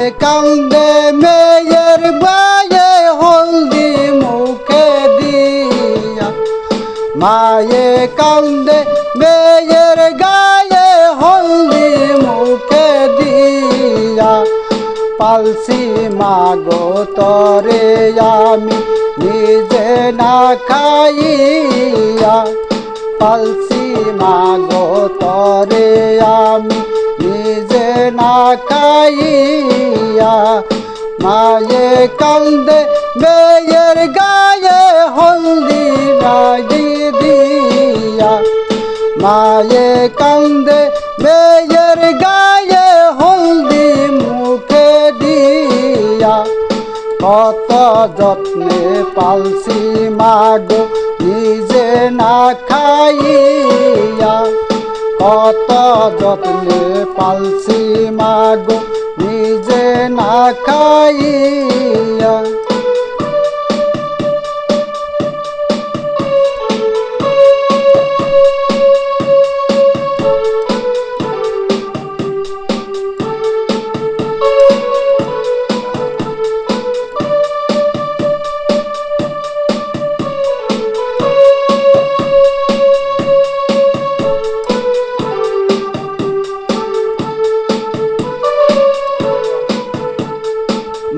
কান্দে মেয়ের বায়ে হলদি মুখে দিয়া, মায়ে কান্দে মেয়ের গায়ে হলদি মুখে দিয়া। পালসি মাগো তরে আমি নিজে না খাইয়া, পালসি মাগো তরে আমি নিজে না খাইয়া। মায়ে কান্দে মেয়ের গায়ে হলদি লাগিয়ে দিয়া, মায়ে কান্দে মেয়ের গায়ে হলদি মুখে দিয়া। কত যত্নে পালসি মাগো নিজে না খাইয়া, কত যত্নে পালসি মাগো নিজে না খাইয়া।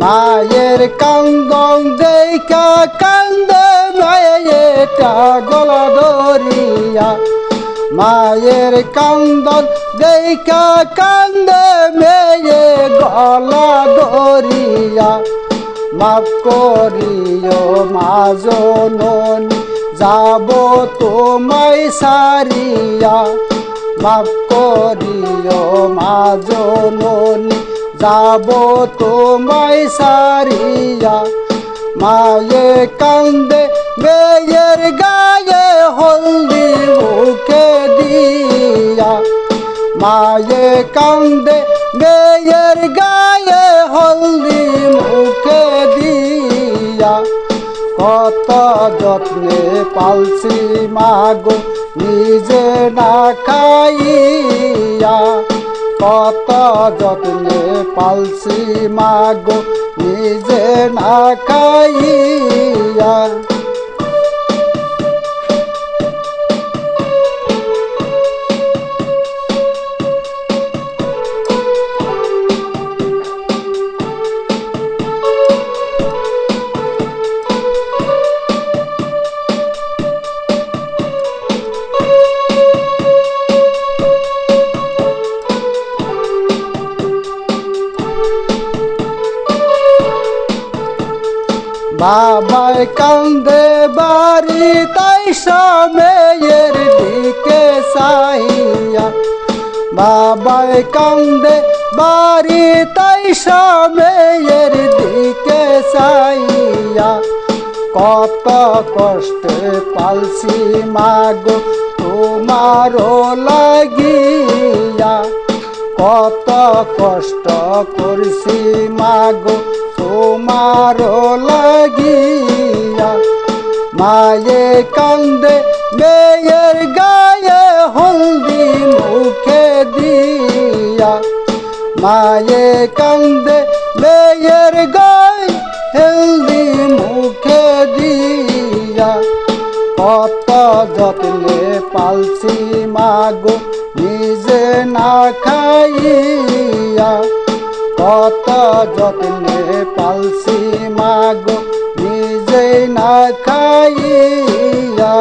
মায়ের কান্দন দেখা কান্দে মেয়েটা গলা ধরিয়া, মায়ের কান্দন দেখা কান্দে মেয়ে গলা ধরিয়া। মাফ করিও মা জননী যাব তোমায় সারিয়া, মাফ করিও মা জননী যাব তোমায় সারিয়া। মায়ে কান্দে মেয়ের গায়ে হলদি মুখে দিয়া, মায়ে কান্দে মেয়ের গায়ে হলদি মুখে দিয়া। কত যত্নে পালসি মাগো নিজে না খাইয়া, কত যত্নে পালসি মাগো নিজে না খাইয়া। বাবাই কান্দে বাড়ি তাই মেয়ের দিকে চাহিয়া, বাবাই কান্দে বাড়ি তাই মেয়ের দিকে চাহিয়া। কত কষ্টে পালসি মাগো তোমারও লাগিয়া, কত কষ্ট করছি মাগো তোমারও লাগিয়া। মায়ে কান্দে মেয়ের গায়ে হলদি মুখে দিয়া, মায়ে কান্দে মেয়ের গায়ে হলদি মুখে দিয়া। কত যত্নে পালসি মাগো নিজে না খাইয়া, কত যত্নে পালসি মাগো নিজে না খাইয়া।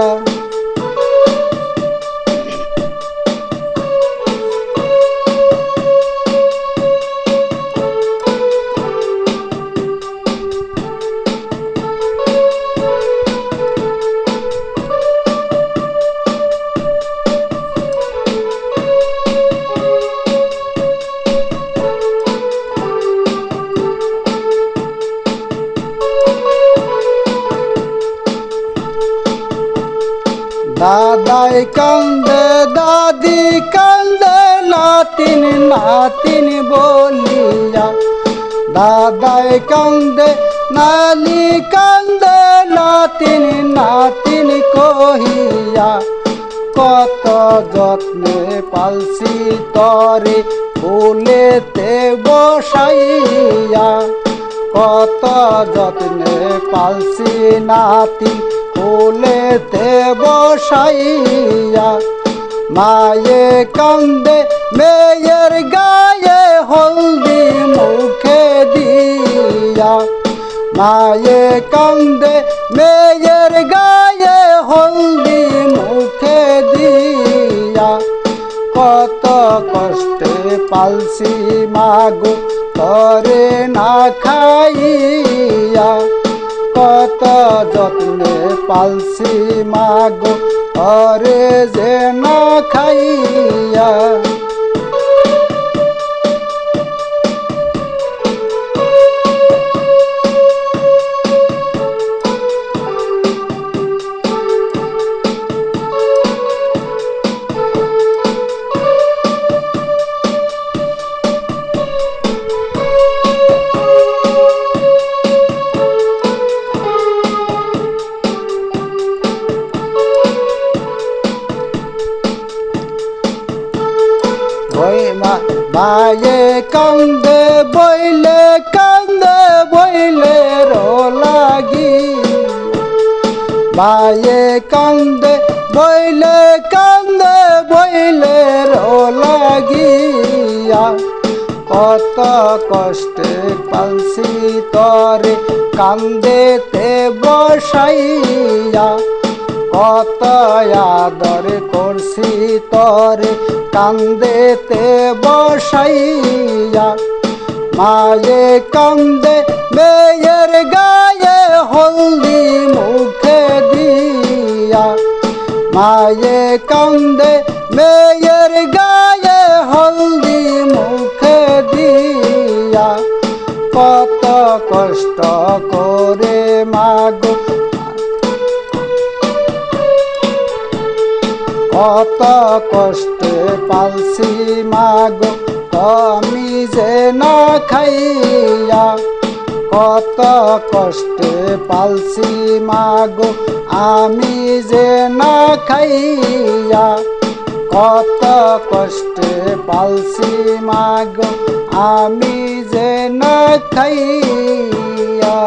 দাদাই কান্দে দাদি কান্দে নাতিন নাতিন বলিয়া, দাদাই কান্দে নানি কান্দে নাতিন নাতিন কহিয়া। কত যত্নে পালছি তরে কোলেতে বসাইয়া, কত যত্নে পালছি নাতি কোলেতে বসাইয়া। মায়ে কান্দে মেয়ের গায়ে হলদি মুখে দিয়া, মায়ে কান্দে মেয়ের গায়ে হলদি মুখে দিয়া। কত কষ্টে পালছি মাগো তরে না খাইয়া, কত যত্নে পালছি মাগো তরে যে না খাইয়া। মায়ে কান্দে বইলে কান্দে বইলে রো লাগি, মায়ে কান্দে বইলে কান্দে বইলে রো লাগিয়া। কত কষ্টে পালছি তরে কান্দেতে বসাইয়া, কত আদর করছি তরে কান্দেতে বসাইয়া। মায়ে কান্দে মেয়ের গায়ে হলদি মুখে দিয়া, মায়ে কান্দে মেয়ের গায়ে হলদি মুখে দিয়া। কত কষ্ট করে মাগো, কত কষ্টে পালছি মাগো আমি যে না খাইয়া, কত কষ্টে পালছি মাগো আমি যে না খাইয়া। কত কষ্টে পালছি মাগো আমি যে না খাইয়া।